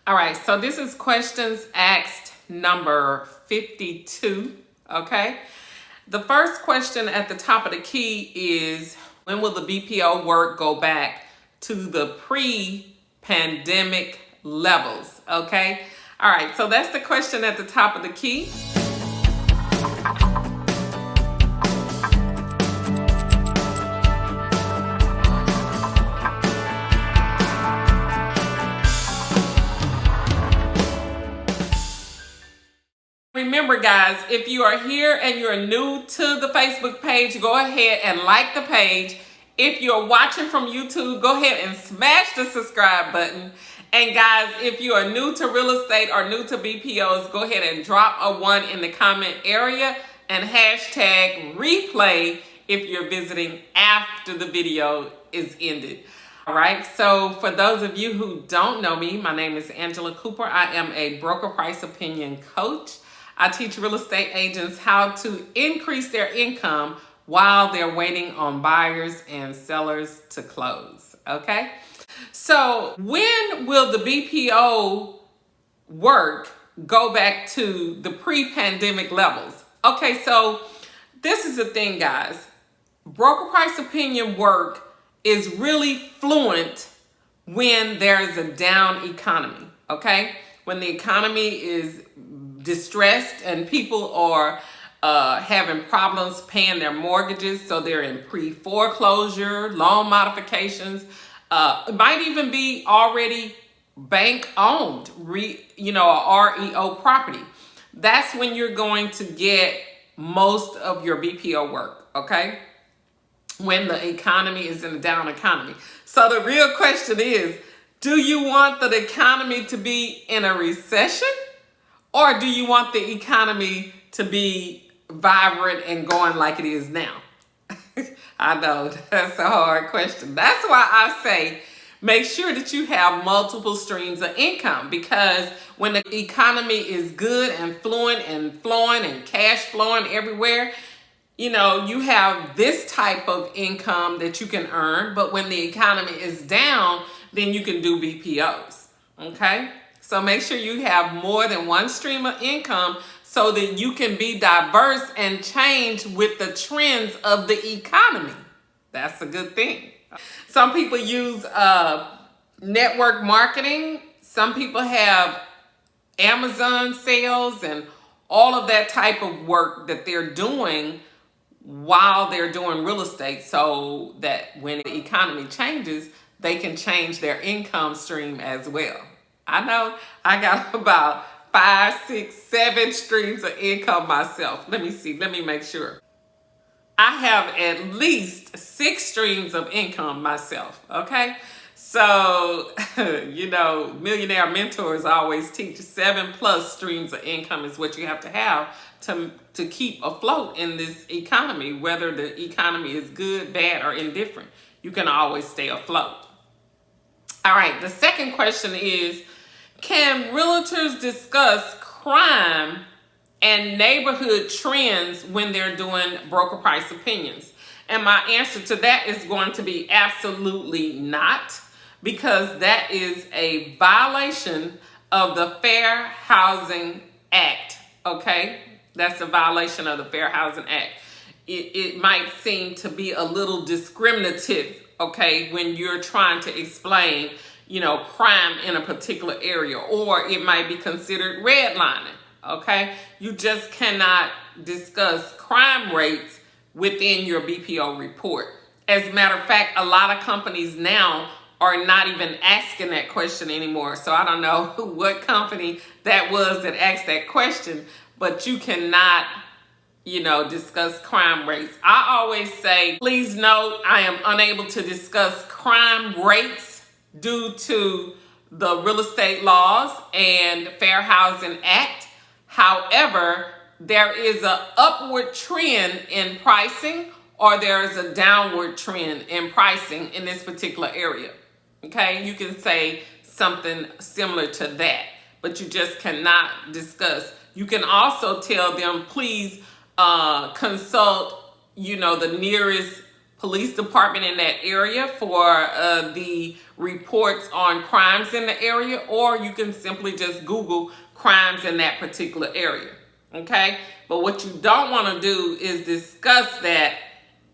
All right, so this is questions asked number 52, okay? The first question at the top of the key is, when will the BPO work go back to the pre-pandemic levels, okay? All right, so that's the question at the top of the key. Remember, guys, if you are here and you're new to the Facebook page, go ahead and like the page. If you're watching from YouTube, go ahead and smash the subscribe button. And guys, if you are new to real estate or new to BPOs, go ahead and drop a 1 in the comment area and hashtag replay if you're visiting after the video is ended. All right, so for those of you who don't know me, my name is Angela Cooper. I am a broker price opinion coach. I teach real estate agents how to increase their income while they're waiting on buyers and sellers to close, okay? So when will the BPO work go back to the pre-pandemic levels? Okay, so this is the thing, guys. Broker price opinion work is really fluent when there's a down economy, okay? When the economy is distressed and people are having problems paying their mortgages, so they're in pre-foreclosure, loan modifications. It might even be already bank-owned, a REO property. That's when you're going to get most of your BPO work, okay? When the economy is in a down economy. So the real question is, do you want the economy to be in a recession? Or do you want the economy to be vibrant and going like it is now? I know, that's a hard question. That's why I say make sure that you have multiple streams of income, because when the economy is good and fluent and flowing and cash flowing everywhere, you have this type of income that you can earn. But when the economy is down, then you can do BPOs, okay? So make sure you have more than one stream of income so that you can be diverse and change with the trends of the economy. That's a good thing. Some people use network marketing. Some people have Amazon sales and all of that type of work that they're doing while they're doing real estate, so that when the economy changes, they can change their income stream as well. I know I got about 5, 6, 7 streams of income myself. Let me see. Let me make sure. I have at least 6 streams of income myself, okay? So, Millionaire Mentors always teach 7+ streams of income is what you have to have to keep afloat in this economy, whether the economy is good, bad, or indifferent. You can always stay afloat. All right, the second question is, can realtors discuss crime and neighborhood trends when they're doing broker price opinions? And my answer to that is going to be absolutely not, because that is a violation of the Fair Housing Act, okay? That's a violation of the Fair Housing Act. It might seem to be a little discriminative, okay, when you're trying to explain crime in a particular area, or it might be considered redlining, okay? You just cannot discuss crime rates within your BPO report. As a matter of fact, a lot of companies now are not even asking that question anymore. So I don't know what company that was that asked that question, but you cannot, discuss crime rates. I always say, please note, I am unable to discuss crime rates due to the real estate laws and Fair Housing Act. However, there is an upward trend in pricing, or there is a downward trend in pricing in this particular area. Okay, you can say something similar to that, but you just cannot discuss. You can also tell them, please consult, the nearest police department in that area for the reports on crimes in the area, or you can simply just Google crimes in that particular area. Okay? But what you don't want to do is discuss that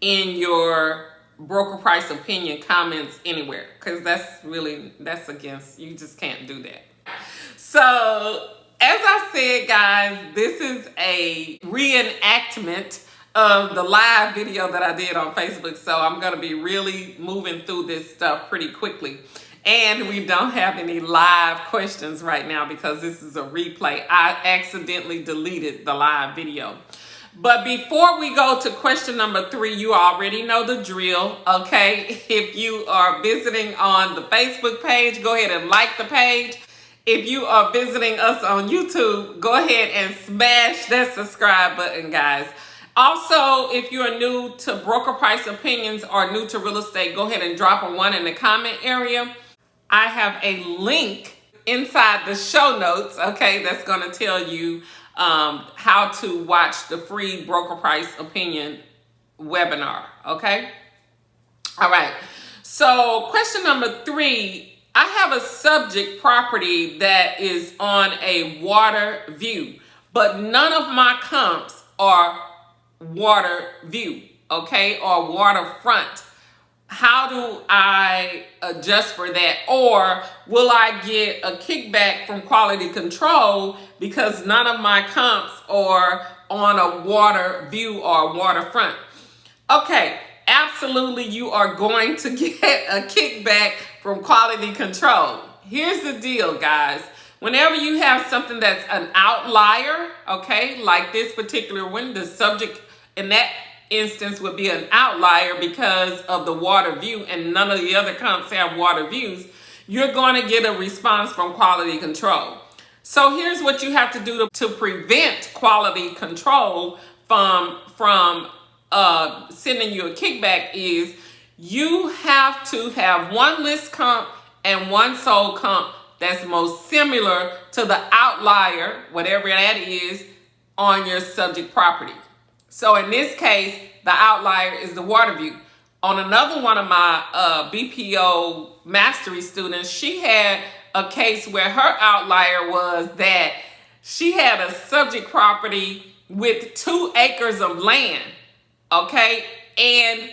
in your broker price opinion comments anywhere, because that's against, you just can't do that. So as I said, guys, this is a reenactment of the live video that I did on Facebook. So I'm going to be really moving through this stuff pretty quickly. And we don't have any live questions right now because this is a replay. I accidentally deleted the live video. But before we go to question number 3, you already know the drill, okay? If you are visiting on the Facebook page, go ahead and like the page. If you are visiting us on YouTube, go ahead and smash that subscribe button, guys. Also, if you are new to Broker Price Opinions or new to real estate, go ahead and drop a 1 in the comment area. I have a link inside the show notes, okay, that's going to tell you how to watch the free Broker Price Opinion webinar, okay? All right, so question number 3, I have a subject property that is on a water view, but none of my comps are water view, okay, or waterfront. How do I adjust for that? Or will I get a kickback from quality control because none of my comps are on a water view or waterfront? Okay, absolutely you are going to get a kickback from quality control. Here's the deal, guys. Whenever you have something that's an outlier, okay, like this particular one, the subject in that instance would be an outlier because of the water view and none of the other comps have water views, you're going to get a response from quality control. So here's what you have to do to prevent quality control from sending you a kickback is you have to have one list comp and one sold comp that's most similar to the outlier, whatever that is, on your subject property. So in this case, the outlier is the water view. On another one of my BPO mastery students, she had a case where her outlier was that she had a subject property with 2 acres of land, okay? And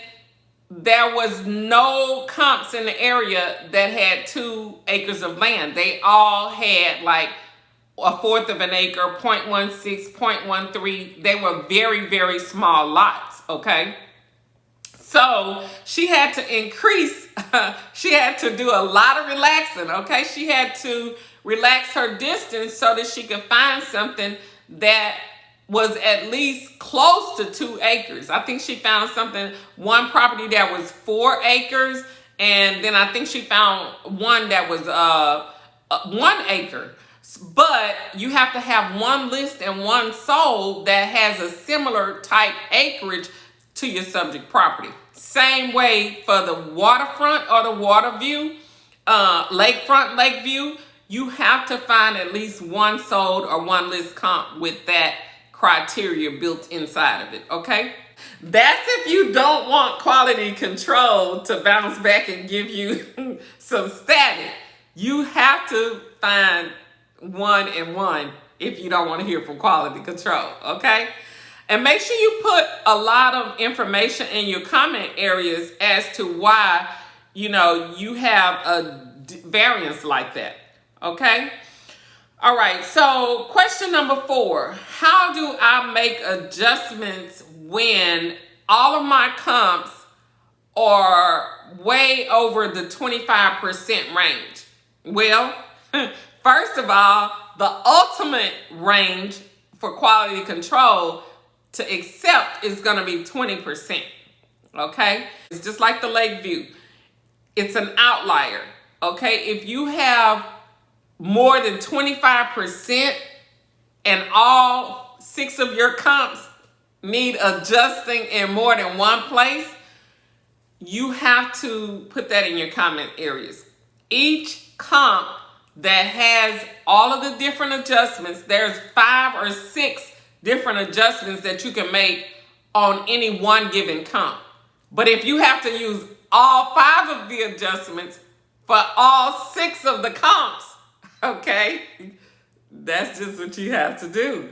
there was no comps in the area that had 2 acres of land. They all had like 1/4 of an acre, 0.16, 0.13. They were very, very small lots, okay? So she had to increase, she had to do a lot of relaxing, okay? She had to relax her distance so that she could find something that was at least close to 2 acres. I think she found one property that was 4 acres, and then I think she found one that was 1 acre. But you have to have one list and one sold that has a similar type acreage to your subject property. Same way for the waterfront or the water view, lakefront, lake view, you have to find at least one sold or one list comp with that criteria built inside of it, okay? That's if you don't want quality control to bounce back and give you some static. You have to find 1 and 1 if you don't want to hear from quality control, okay? And make sure you put a lot of information in your comment areas as to why, you know, you have a variance like that, okay? All right, so question number 4, how do I make adjustments when all of my comps are way over the 25% range? Well, first of all, the ultimate range for quality control to accept is going to be 20%, okay? It's just like the lake view. It's an outlier, okay? If you have more than 25% and all 6 of your comps need adjusting in more than one place, you have to put that in your comment areas. Each comp that has all of the different adjustments, there's 5 or 6 different adjustments that you can make on any one given comp. But if you have to use all 5 of the adjustments for all 6 of the comps, okay, that's just what you have to do.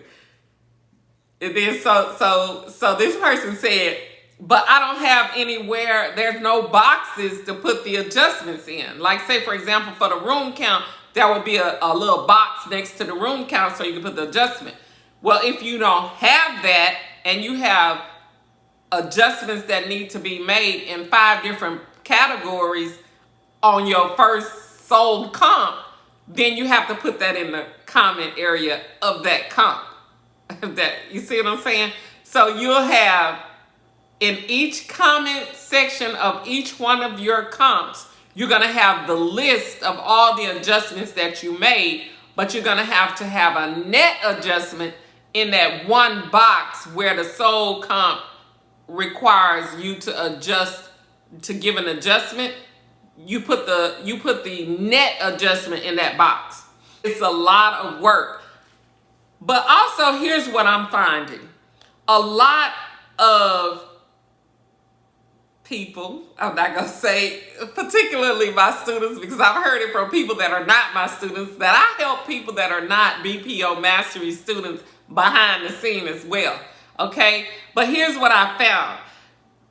And then so this person said, but I don't have anywhere, there's no boxes to put the adjustments in. Like say for example, for the room count, there would be a little box next to the room count so you can put the adjustment. Well, if you don't have that and you have adjustments that need to be made in 5 different categories on your first sold comp, then you have to put that in the comment area of that comp. That, you see what I'm saying? So you'll have in each comment section of each one of your comps, you're going to have the list of all the adjustments that you made, but you're going to have a net adjustment in that one box where the sold comp requires you to adjust, to give an adjustment. You put the net adjustment in that box. It's a lot of work. But also, here's what I'm finding. A lot of people, I'm not going to say particularly my students, because I've heard it from people that are not my students, that I help people that are not BPO mastery students behind the scene as well. Okay? But here's what I found.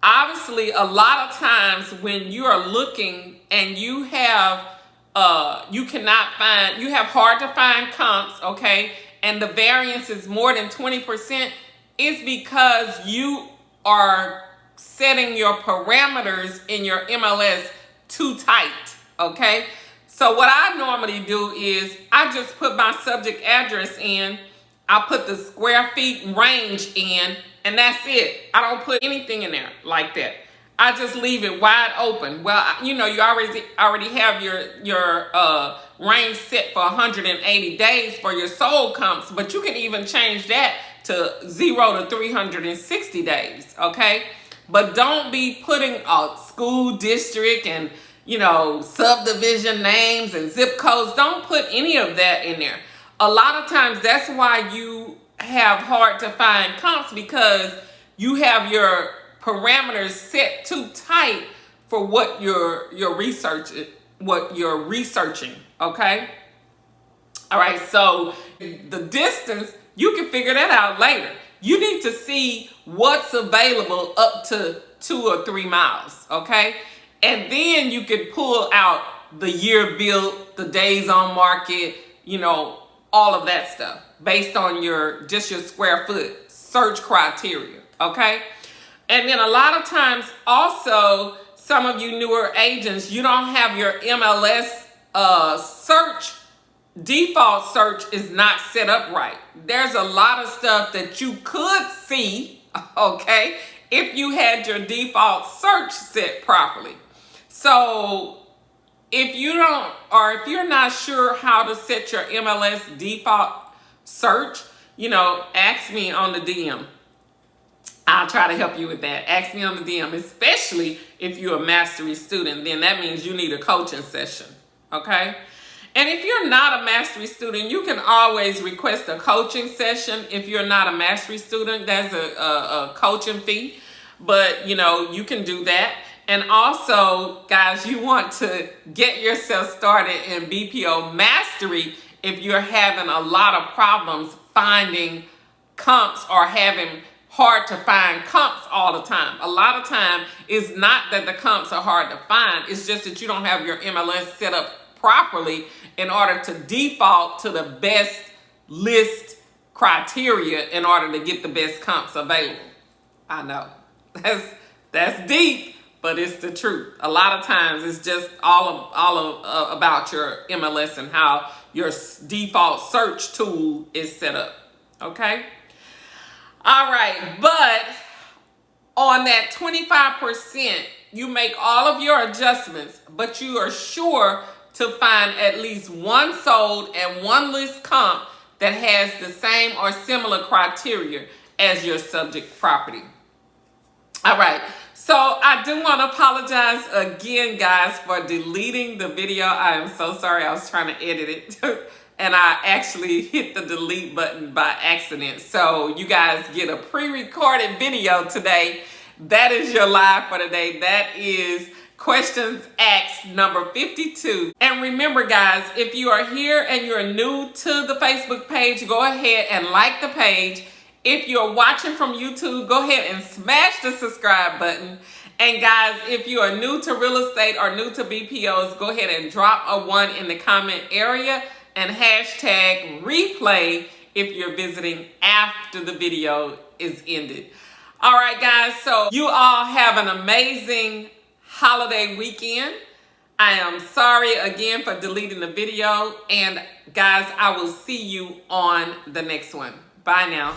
Obviously, a lot of times when you are looking and you have, you have hard to find comps, okay? And the variance is more than 20%, it's because you are setting your parameters in your MLS too tight, okay? So what I normally do is I just put my subject address in, I put the square feet range in, and that's it. I don't put anything in there like that. I just leave it wide open. Well, you know, you already have your range set for 180 days for your sold comps, but you can even change that to 0 to 360 days, okay? But don't be putting a school district and, you know, subdivision names and zip codes. Don't put any of that in there. A lot of times that's why you have hard to find comps, because you have your parameters set too tight for what you're researching, okay? All right, so the distance, you can figure that out later. You need to see what's available up to 2 or 3 miles, okay? And then you can pull out the year built, the days on market, you know, all of that stuff based on your square foot search criteria, okay? And then a lot of times also, some of you newer agents, you don't have your MLS search, default search is not set up right. There's a lot of stuff that you could see, okay, if you had your default search set properly. So if you don't, or if you're not sure how to set your MLS default search, you know, ask me on the DM. I'll try to help you with that. Ask me on the DM, especially if you're a mastery student, then that means you need a coaching session, okay? And if you're not a mastery student, you can always request a coaching session. If you're not a mastery student, there's a coaching fee, but you know, you can do that. And also, guys, you want to get yourself started in BPO mastery if you're having a lot of problems finding comps or having hard to find comps all the time. A lot of time, it's not that the comps are hard to find, it's just that you don't have your MLS set up properly in order to default to the best list criteria in order to get the best comps available. I know, that's deep, but it's the truth. A lot of times it's just all about your MLS and how your default search tool is set up, okay? All right, but on that 25%, you make all of your adjustments, but you are sure to find at least one sold and one list comp that has the same or similar criteria as your subject property. All right, so I do want to apologize again, guys, for deleting the video. I am so sorry. I was trying to edit it and I actually hit the delete button by accident. So you guys get a pre-recorded video today, That is your live for today. That is questions asked number 52. And remember, guys, if you are here and you're new to the Facebook page, go ahead and like the page. If you're watching from YouTube, go ahead and smash the subscribe button. And guys, if you are new to real estate or new to BPOs, go ahead and drop a 1 in the comment area and hashtag replay if you're visiting after the video is ended. All right, guys, so you all have an amazing holiday weekend. I am sorry again for deleting the video. And guys, I will see you on the next one. Bye now.